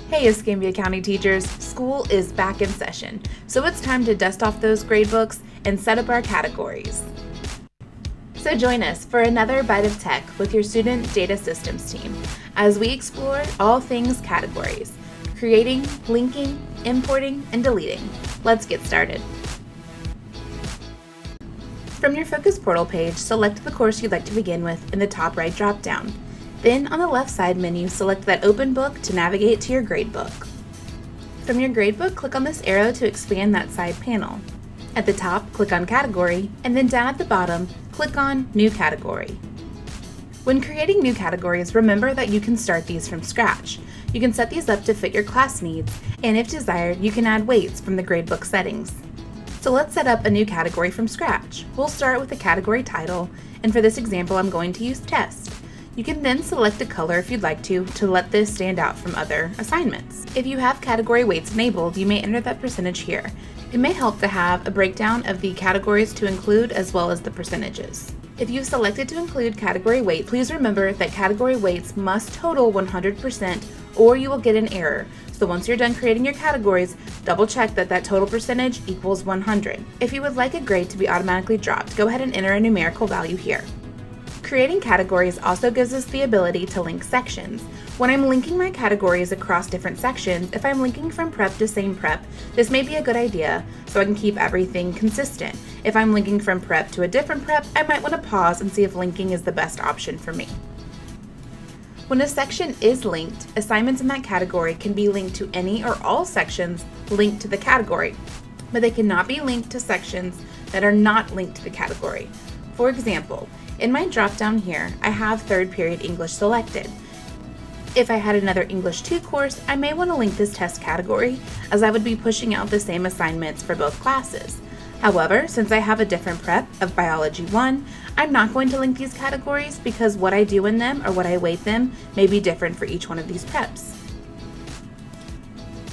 Hey Escambia County teachers, school is back in session, so it's time to dust off those gradebooks and set up our categories. So join us for another Byte of Tech with your Student Data Systems team as we explore all things categories, creating, linking, importing, and deleting. Let's get started. From your Focus portal page, select the course you'd like to begin with in the top right dropdown. Then on the left side menu, select that open book to navigate to your gradebook. From your gradebook, click on this arrow to expand that side panel. At the top, click on Category, and then down at the bottom, click on New Category. When creating new categories, remember that you can start these from scratch. You can set these up to fit your class needs, and if desired, you can add weights from the gradebook settings. So let's set up a new category from scratch. We'll start with the category title, and for this example, I'm going to use Test. You can then select a color if you'd like to let this stand out from other assignments. If you have category weights enabled, you may enter that percentage here. It may help to have a breakdown of the categories to include as well as the percentages. If you've selected to include category weight, please remember that category weights must total 100% or you will get an error. So once you're done creating your categories, double check that that total percentage equals 100. If you would like a grade to be automatically dropped, go ahead and enter a numerical value here. Creating categories also gives us the ability to link sections. When I'm linking my categories across different sections, if I'm linking from prep to same prep, this may be a good idea so I can keep everything consistent. If I'm linking from prep to a different prep, I might want to pause and see if linking is the best option for me. When a section is linked, assignments in that category can be linked to any or all sections linked to the category, but they cannot be linked to sections that are not linked to the category. For example, in my drop-down here, I have third period English selected. If I had another English 2 course, I may want to link this test category as I would be pushing out the same assignments for both classes. However, since I have a different prep of Biology 1, I'm not going to link these categories because what I do in them or what I weight them may be different for each one of these preps.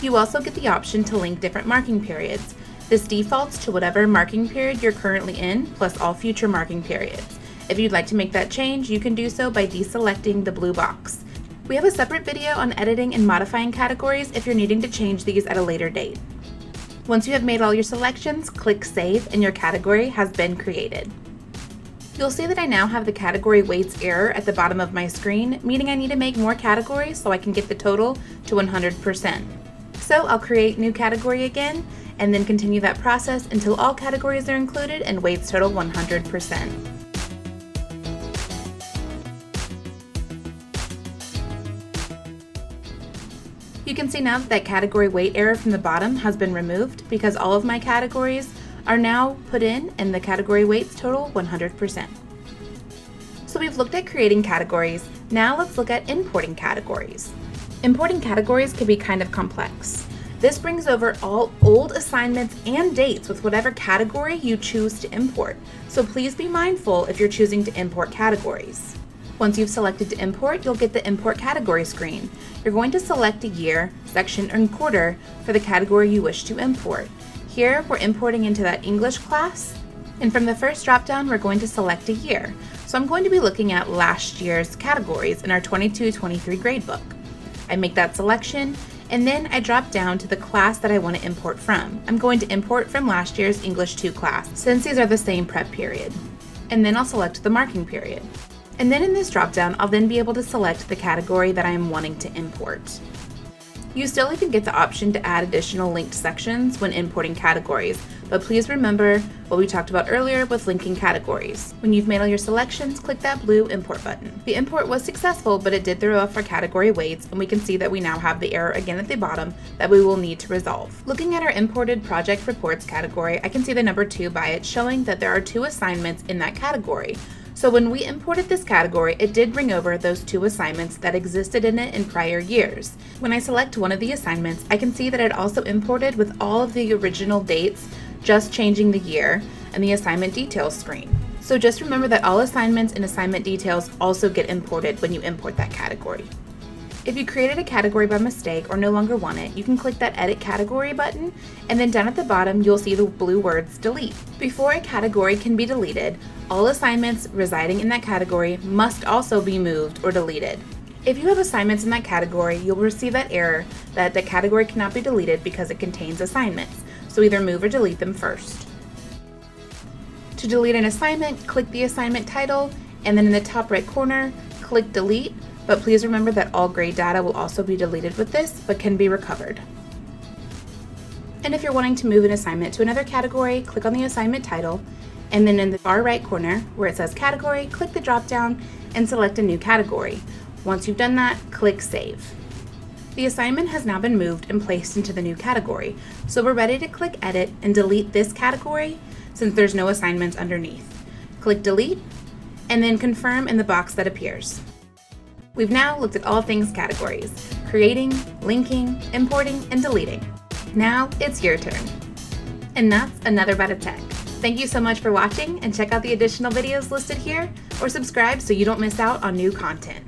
You also get the option to link different marking periods. This defaults to whatever marking period you're currently in, plus all future marking periods. If you'd like to make that change, you can do so by deselecting the blue box. We have a separate video on editing and modifying categories if you're needing to change these at a later date. Once you have made all your selections, click Save and your category has been created. You'll see that I now have the category weights error at the bottom of my screen, meaning I need to make more categories so I can get the total to 100%. So I'll create new category again, and then continue that process until all categories are included and weights total 100%. You can see now that category weight error from the bottom has been removed because all of my categories are now put in and the category weights total 100%. So we've looked at creating categories. Now let's look at importing categories. Importing categories can be kind of complex. This brings over all old assignments and dates with whatever category you choose to import. So please be mindful if you're choosing to import categories. Once you've selected to import, you'll get the Import Category screen. You're going to select a year, section, and quarter for the category you wish to import. Here, we're importing into that English class, and from the first dropdown, we're going to select a year. So I'm going to be looking at last year's categories in our 22-23 gradebook. I make that selection, and then I drop down to the class that I want to import from. I'm going to import from last year's English 2 class, since these are the same prep period. And then I'll select the marking period. And then in this dropdown, I'll then be able to select the category that I am wanting to import. You still even get the option to add additional linked sections when importing categories, but please remember what we talked about earlier with linking categories. When you've made all your selections, click that blue import button. The import was successful, but it did throw off our category weights, and we can see that we now have the error again at the bottom that we will need to resolve. Looking at our imported project reports category, I can see the number 2 by it showing that there are 2 assignments in that category. So when we imported this category, it did bring over those 2 assignments that existed in it in prior years. When I select one of the assignments, I can see that it also imported with all of the original dates, just changing the year and the assignment details screen. So just remember that all assignments and assignment details also get imported when you import that category. If you created a category by mistake or no longer want it, you can click that Edit Category button, and then down at the bottom you'll see the blue words Delete. Before a category can be deleted, all assignments residing in that category must also be moved or deleted. If you have assignments in that category, you'll receive that error that the category cannot be deleted because it contains assignments, so either move or delete them first. To delete an assignment, click the assignment title, and then in the top right corner, click delete, but please remember that all grade data will also be deleted with this, but can be recovered. And if you're wanting to move an assignment to another category, click on the assignment title, and then in the far right corner, where it says category, click the drop down and select a new category. Once you've done that, click Save. The assignment has now been moved and placed into the new category, so we're ready to click Edit and delete this category since there's no assignments underneath. Click Delete, and then confirm in the box that appears. We've now looked at all things categories: creating, linking, importing, and deleting. Now it's your turn. And that's another Byte of Tech. Thank you so much for watching, and check out the additional videos listed here, or subscribe so you don't miss out on new content.